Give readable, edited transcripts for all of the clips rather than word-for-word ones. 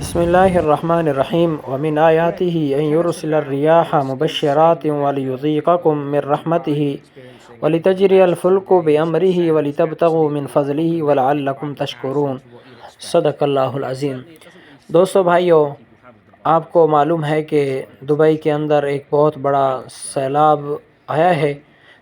بسم اللہ الرحمن الرحیم ومن آیاتہ ان یرسل الریاح مبشرات وليذيقكم من رحمته ولتجری الفلک بامرہ ولتبتغوا من فضلہ ولعلکم تشکرون۔ صدق اللہ العظیم۔ دوستو بھائیو، آپ کو معلوم ہے کہ دبئی کے اندر ایک بہت بڑا سیلاب آیا ہے،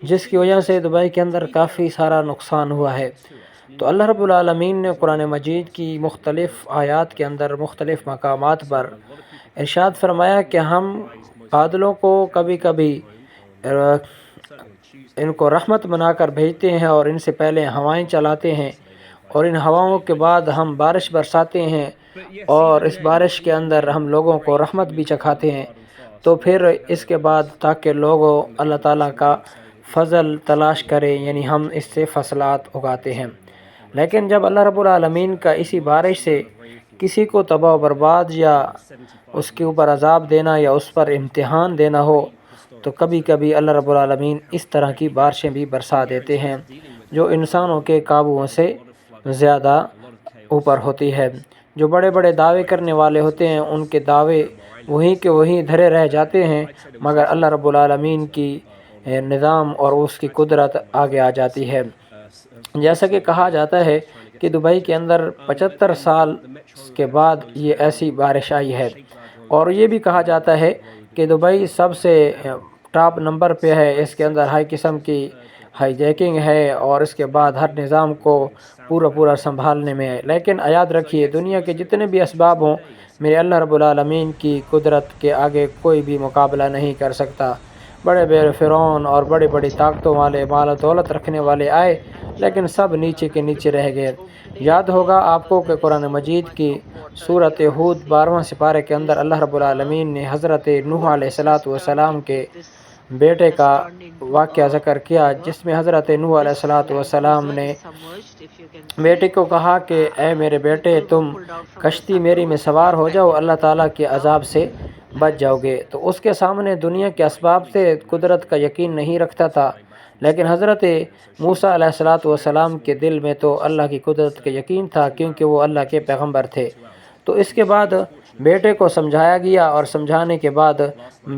جس کی وجہ سے دبئی کے اندر کافی سارا نقصان ہوا ہے۔ تو اللہ رب العالمین نے قرآن مجید کی مختلف آیات کے اندر مختلف مقامات پر ارشاد فرمایا کہ ہم بادلوں کو کبھی کبھی ان کو رحمت بنا کر بھیجتے ہیں اور ان سے پہلے ہوائیں چلاتے ہیں، اور ان ہواؤں کے بعد ہم بارش برساتے ہیں، اور اس بارش کے اندر ہم لوگوں کو رحمت بھی چکھاتے ہیں۔ تو پھر اس کے بعد تاکہ لوگوں اللہ تعالیٰ کا فضل تلاش کریں، یعنی ہم اس سے فصلات اگاتے ہیں۔ لیکن جب اللہ رب العالمین کا اسی بارش سے کسی کو تباہ و برباد یا اس کے اوپر عذاب دینا یا اس پر امتحان دینا ہو، تو کبھی کبھی اللہ رب العالمین اس طرح کی بارشیں بھی برسا دیتے ہیں جو انسانوں کے قابو سے زیادہ اوپر ہوتی ہے۔ جو بڑے بڑے دعوے کرنے والے ہوتے ہیں، ان کے دعوے وہیں کے وہیں دھرے رہ جاتے ہیں، مگر اللہ رب العالمین کی نظام اور اس کی قدرت آگے آ جاتی ہے۔ جیسا کہ کہا جاتا ہے کہ دبئی کے اندر 75 سال کے بعد یہ ایسی بارش آئی ہے، اور یہ بھی کہا جاتا ہے کہ دبئی سب سے ٹاپ نمبر پہ ہے۔ اس کے اندر ہائی قسم کی ہائی جیکنگ ہے، اور اس کے بعد ہر نظام کو پورا سنبھالنے میں ہے۔ لیکن یاد رکھیے، دنیا کے جتنے بھی اسباب ہوں، میرے اللہ رب العالمین کی قدرت کے آگے کوئی بھی مقابلہ نہیں کر سکتا۔ بڑے بڑے فرعون اور بڑی بڑی طاقتوں والے مال و دولت رکھنے والے آئے، لیکن سب نیچے کے نیچے رہ گئے۔ یاد ہوگا آپ کو کہ قرآن مجید کی سورۃ ہود 12واں سپارے کے اندر اللہ رب العالمین نے حضرت نوح علیہ السلام کے بیٹے کا واقعہ ذکر کیا، جس میں حضرت نوح علیہ السلام نے بیٹے کو کہا کہ اے میرے بیٹے، تم کشتی میری میں سوار ہو جاؤ، اللہ تعالیٰ کے عذاب سے بچ جاؤ گے۔ تو اس کے سامنے دنیا کے اسباب سے قدرت کا یقین نہیں رکھتا تھا، لیکن حضرت موسیٰ علیہ السلام کے دل میں تو اللہ کی قدرت کا یقین تھا، کیونکہ وہ اللہ کے پیغمبر تھے۔ تو اس کے بعد بیٹے کو سمجھایا گیا، اور سمجھانے کے بعد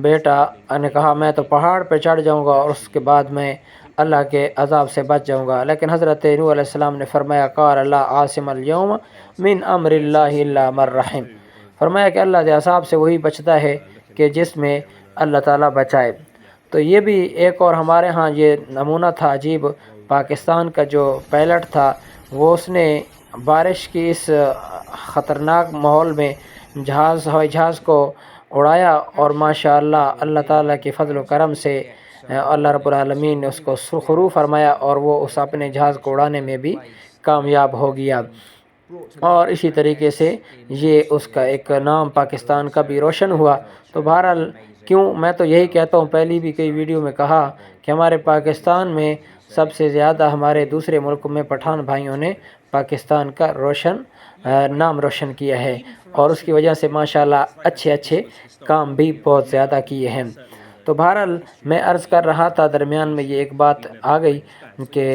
بیٹا نے کہا میں تو پہاڑ پہ چڑھ جاؤں گا، اور اس کے بعد میں اللہ کے عذاب سے بچ جاؤں گا۔ لیکن حضرت نوح علیہ السلام نے فرمایا قال لا عاصم اليوم من امر اللہ الا من رحم، فرمایا کہ اللہ کے عذاب سے وہی بچتا ہے کہ جس میں اللہ تعالیٰ بچائے۔ تو یہ بھی ایک اور ہمارے ہاں یہ نمونہ تھا عجیب۔ پاکستان کا جو پائلٹ تھا، وہ اس نے بارش کی اس خطرناک ماحول میں ہوائی جہاز کو اڑایا، اور ماشاءاللہ اللہ تعالیٰ کے فضل و کرم سے اللہ رب العالمین نے اس کو سرخرو فرمایا، اور وہ اس اپنے جہاز کو اڑانے میں بھی کامیاب ہو گیا۔ اور اسی طریقے سے یہ اس کا ایک نام پاکستان کا بھی روشن ہوا۔ تو بہرحال میں تو یہی کہتا ہوں، پہلی بھی کئی ویڈیو میں کہا کہ ہمارے پاکستان میں سب سے زیادہ ہمارے دوسرے ملک میں پٹھان بھائیوں نے پاکستان کا نام روشن کیا ہے، اور اس کی وجہ سے ماشاءاللہ اچھے کام بھی بہت زیادہ کیے ہیں۔ تو بہرحال میں عرض کر رہا تھا، درمیان میں یہ ایک بات آ گئی کہ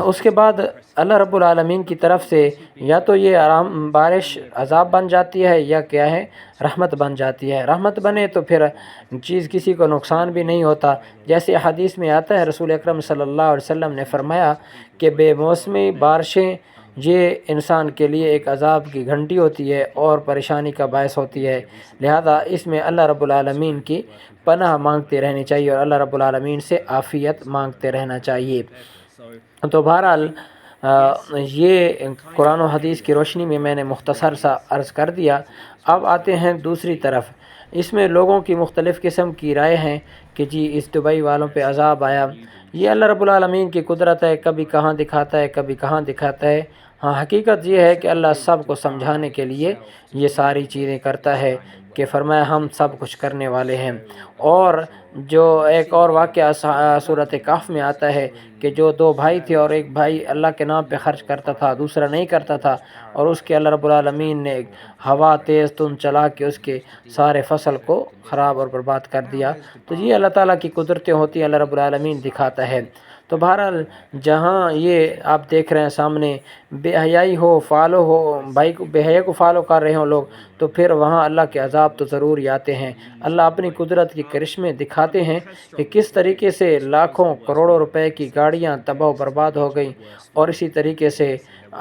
اس کے بعد اللہ رب العالمین کی طرف سے یا تو یہ بارش عذاب بن جاتی ہے، یا کیا ہے، رحمت بن جاتی ہے۔ رحمت بنے تو پھر چیز کسی کو نقصان بھی نہیں ہوتا۔ جیسے حدیث میں آتا ہے، رسول اکرم صلی اللہ علیہ وسلم نے فرمایا کہ بے موسمی بارشیں یہ انسان کے لیے ایک عذاب کی گھنٹی ہوتی ہے اور پریشانی کا باعث ہوتی ہے، لہذا اس میں اللہ رب العالمین کی پناہ مانگتے رہنی چاہیے، اور اللہ رب العالمین سے عافیت مانگتے رہنا چاہیے۔ تو بہرحال یہ قرآن و حدیث کی روشنی میں نے مختصر سا عرض کر دیا۔ اب آتے ہیں دوسری طرف۔ اس میں لوگوں کی مختلف قسم کی رائے ہیں کہ جی اس دبئی والوں پہ عذاب آیا، یہ اللہ رب العالمین کی قدرت ہے، کبھی کہاں دکھاتا ہے کبھی کہاں دکھاتا ہے۔ ہاں، حقیقت یہ ہے کہ اللہ سب کو سمجھانے کے لیے یہ ساری چیزیں کرتا ہے، کہ فرمایا ہم سب کچھ کرنے والے ہیں۔ اور جو ایک اور واقعہ سورۃ کہف میں آتا ہے کہ جو دو بھائی تھے، اور ایک بھائی اللہ کے نام پہ خرچ کرتا تھا، دوسرا نہیں کرتا تھا، اور اس کے اللہ رب العالمین نے ہوا تیز تند چلا کے اس کے سارے فصل کو خراب اور برباد کر دیا۔ تو یہ اللہ تعالیٰ کی قدرتیں ہوتی ہیں، اللہ رب العالمین دکھاتا ہے۔ تو بہرحال جہاں یہ آپ دیکھ رہے ہیں سامنے بے حیائی ہو، فالو ہو، بھائی کو بے حیا کو فالو کر رہے ہوں لوگ، تو پھر وہاں اللہ کے عذاب تو ضرور ہی آتے ہیں۔ اللہ اپنی قدرت کی کرشمے دکھاتے ہیں کہ کس طریقے سے لاکھوں کروڑوں روپے کی گاڑیاں تباہ و برباد ہو گئیں، اور اسی طریقے سے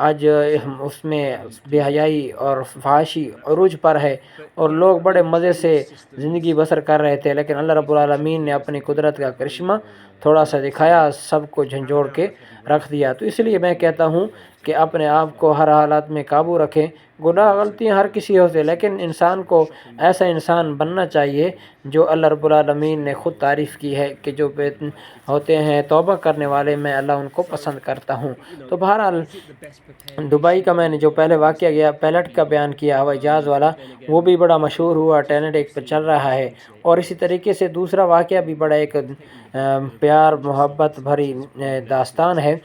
آج اس میں بے حیائی اور فحاشی عروج پر ہے، اور لوگ بڑے مزے سے زندگی بسر کر رہے تھے، لیکن اللہ رب العالمین نے اپنی قدرت کا کرشمہ تھوڑا سا دکھایا، سب کو جھنجھوڑ کے رکھ دیا۔ تو اس لیے میں کہتا ہوں کہ اپنے آپ کو ہر حالات میں قابو رکھیں۔ گناہ غلطیاں ہر کسی ہوتے، لیکن انسان کو ایسا انسان بننا چاہیے جو اللہ رب العالمین نے خود تعریف کی ہے کہ جو ہوتے ہیں توبہ کرنے والے، میں اللہ ان کو پسند کرتا ہوں۔ تو بہرحال دبئی کا میں نے جو پہلے واقعہ گیا پیلٹ کا بیان کیا ہوائی جہاز والا، وہ بھی بڑا مشہور ہوا، ٹرینڈ ایک پہ چل رہا ہے۔ اور اسی طریقے سے دوسرا واقعہ بھی بڑا ایک پیار محبت بھری داستان ہے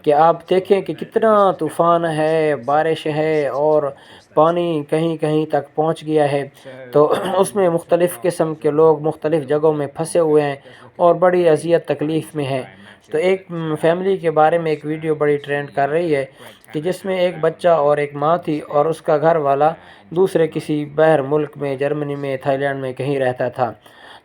کہ آپ دیکھیں کہ کتنا طوفان ہے، بارش ہے، اور پانی کہیں کہیں تک پہنچ گیا ہے۔ تو اس میں مختلف قسم کے لوگ مختلف جگہوں میں پھنسے ہوئے ہیں اور بڑی اذیت تکلیف میں ہیں۔ تو ایک فیملی کے بارے میں ایک ویڈیو بڑی ٹرینڈ کر رہی ہے کہ جس میں ایک بچہ اور ایک ماں تھی، اور اس کا گھر والا دوسرے کسی باہر ملک میں، جرمنی میں، تھائی لینڈ میں کہیں رہتا تھا۔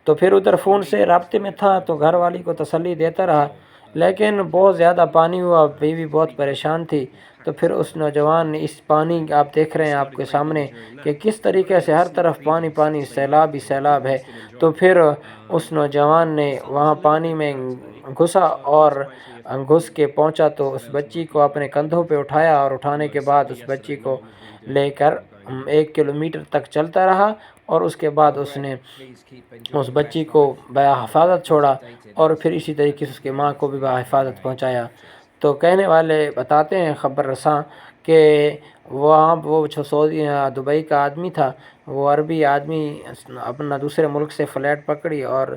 تو پھر ادھر فون سے رابطے میں تھا، تو گھر والی کو تسلی دیتا رہا، لیکن بہت زیادہ پانی ہوا، بیوی بہت پریشان تھی۔ تو پھر اس نوجوان نے اس پانی آپ دیکھ رہے ہیں آپ کے سامنے کہ کس طریقے سے ہر طرف پانی پانی، سیلاب ہی سیلاب ہے۔ تو پھر اس نوجوان نے وہاں پانی میں گھسا، اور گھس کے پہنچا تو اس بچی کو اپنے کندھوں پہ اٹھایا، اور اٹھانے کے بعد اس بچی کو لے کر 1 کلومیٹر تک چلتا رہا، اور اس کے بعد اس نے اس بچی کو بحفاظت چھوڑا، اور پھر اسی طریقے سے اس کی ماں کو بھی بحفاظت پہنچایا۔ تو کہنے والے بتاتے ہیں خبر رساں کہ وہاں وہ دبئی کا آدمی تھا، وہ عربی آدمی اپنا دوسرے ملک سے فلائٹ پکڑی، اور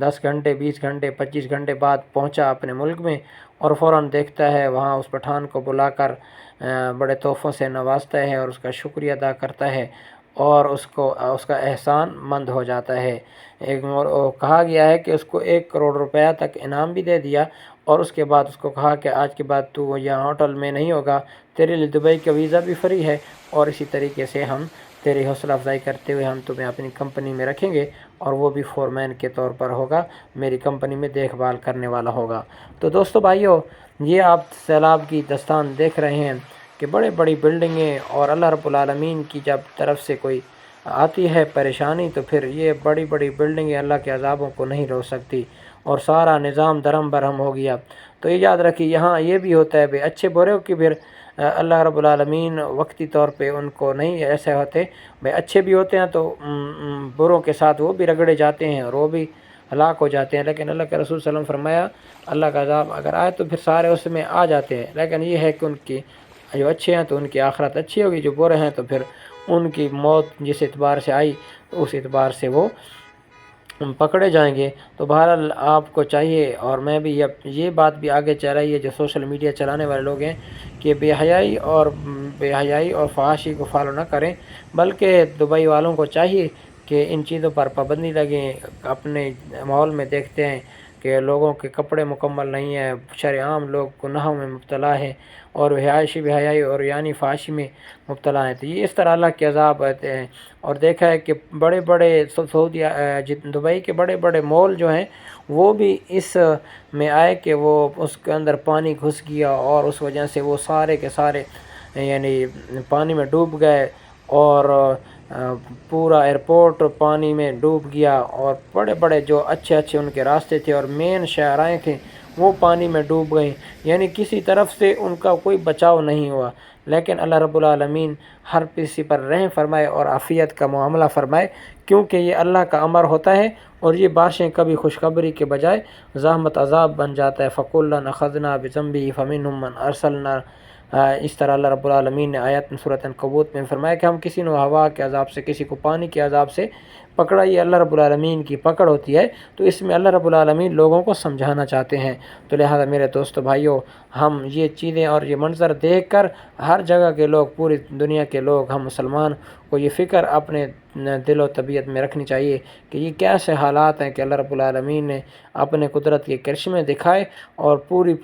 10 گھنٹے 20 گھنٹے 25 گھنٹے بعد پہنچا اپنے ملک میں، اور فوراً دیکھتا ہے وہاں اس پٹھان کو بلا کر بڑے تحفوں سے نوازتا ہے، اور اس کا شکریہ ادا کرتا ہے، اور اس کا احسان مند ہو جاتا ہے۔ کہا گیا ہے کہ اس کو 1 کروڑ روپیہ تک انعام بھی دے دیا، اور اس کے بعد اس کو کہا کہ آج کے بعد تو یہاں ہوٹل میں نہیں ہوگا، تیرے لیے دبئی کا ویزا بھی فری ہے، اور اسی طریقے سے ہم تیری حوصلہ افزائی کرتے ہوئے ہم تمہیں اپنی کمپنی میں رکھیں گے، اور وہ بھی فورمین کے طور پر ہوگا، میری کمپنی میں دیکھ بھال کرنے والا ہوگا۔ تو دوستو بھائیو، یہ آپ سیلاب کی داستان دیکھ رہے ہیں کہ بڑے بڑی بلڈنگیں، اور اللہ رب العالمین کی جب طرف سے کوئی آتی ہے پریشانی، تو پھر یہ بڑی بڑی بلڈنگیں اللہ کے عذابوں کو نہیں روک سکتی، اور سارا نظام درہم برہم ہو گیا۔ تو یہ یاد رکھیے، یہاں یہ بھی ہوتا ہے بھئی اچھے برے کی پھر اللہ رب العالمین وقتی طور پہ ان کو نہیں ایسے ہوتے، بھئی اچھے بھی ہوتے ہیں تو بروں کے ساتھ وہ بھی رگڑے جاتے ہیں، اور وہ بھی ہلاک ہو جاتے ہیں، لیکن اللہ کے رسول صلی اللہ علیہ وسلم فرمایا اللہ کا عذاب اگر آئے تو پھر سارے اس میں آ جاتے ہیں، لیکن یہ ہے کہ ان کی جو اچھے ہیں تو ان کی آخرت اچھی ہوگی، جو برے ہیں تو پھر ان کی موت جس اعتبار سے آئی اس اعتبار سے وہ پکڑے جائیں گے۔ تو بہرحال آپ کو چاہیے، اور میں بھی یہ بات بھی آگے چل رہی ہے جو سوشل میڈیا چلانے والے لوگ ہیں کہ بے حیائی اور فحاشی کو فالو نہ کریں، بلکہ دبئی والوں کو چاہیے کہ ان چیزوں پر پابندی لگیں۔ اپنے ماحول میں دیکھتے ہیں کہ لوگوں کے کپڑے مکمل نہیں ہیں، شرعام لوگ گناہوں میں مبتلا ہیں، اور بے حیائی اور یعنی فحاشی میں مبتلا ہیں، تو یہ اس طرح اللہ کے عذاب آتے ہیں۔ اور دیکھا ہے کہ بڑے بڑے دبئی کے بڑے بڑے مال جو ہیں وہ بھی اس میں آئے کہ وہ اس کے اندر پانی گھس گیا، اور اس وجہ سے وہ سارے کے سارے یعنی پانی میں ڈوب گئے، اور پورا ایئرپورٹ پانی میں ڈوب گیا، اور بڑے بڑے جو اچھے ان کے راستے تھے اور مین شاہراہیں تھیں وہ پانی میں ڈوب گئیں، یعنی کسی طرف سے ان کا کوئی بچاؤ نہیں ہوا۔ لیکن اللہ رب العالمین ہر کسی پر رحم فرمائے اور عافیت کا معاملہ فرمائے، کیونکہ یہ اللہ کا امر ہوتا ہے، اور یہ بارشیں کبھی خوشخبری کے بجائے زحمت عذاب بن جاتا ہے۔ فَكُلًّا أَخَذْنَا بِذَنبِهِ فَمِنْهُم مَّنْ أَرْسَلْنَا، اس طرح اللہ رب العالمین نے آیت سورۃ عنکبوت میں فرمایا کہ ہم کسی نو ہوا کے عذاب سے، کسی کو پانی کے عذاب سے پکڑا یہ اللہ رب العالمین کی پکڑ ہوتی ہے، تو اس میں اللہ رب العالمین لوگوں کو سمجھانا چاہتے ہیں۔ تو لہٰذا میرے دوستو بھائیو، ہم یہ چیزیں اور یہ منظر دیکھ کر ہر جگہ کے لوگ، پوری دنیا کے لوگ، ہم مسلمان کو یہ فکر اپنے دل و طبیعت میں رکھنی چاہیے کہ یہ کیسے حالات ہیں کہ اللہ رب العالمین نے اپنے قدرت کے کرشمے دکھائے اور پوری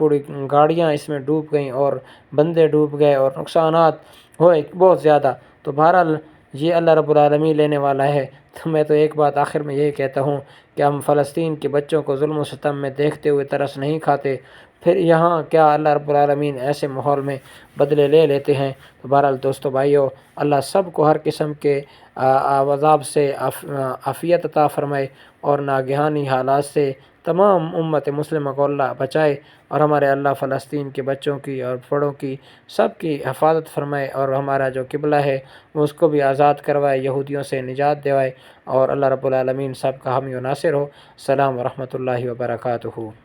گاڑیاں اس میں ڈوب گئیں اور بندے ڈوب گئے اور نقصانات ہوئے بہت زیادہ۔ تو بہرحال یہ اللہ رب العالمین لینے والا ہے۔ تو میں تو ایک بات آخر میں یہی کہتا ہوں کہ ہم فلسطین کے بچوں کو ظلم و ستم میں دیکھتے ہوئے ترس نہیں کھاتے، پھر یہاں کیا اللہ رب العالمین ایسے ماحول میں بدلے لے لیتے ہیں۔ تو بہرحال دوستو بھائیو، اللہ سب کو ہر قسم کے عذاب سے عافیت عطا فرمائے اور ناگہانی حالات سے تمام امت مسلمہ کو اللہ بچائے، اور ہمارے اللہ فلسطین کے بچوں کی اور بڑوں کی سب کی حفاظت فرمائے، اور ہمارا جو قبلہ ہے اس کو بھی آزاد کروائے، یہودیوں سے نجات دلائے، اور اللہ رب العالمین سب کا حامی و ناصر ہو۔ السلام ورحمۃ اللہ وبرکاتہ۔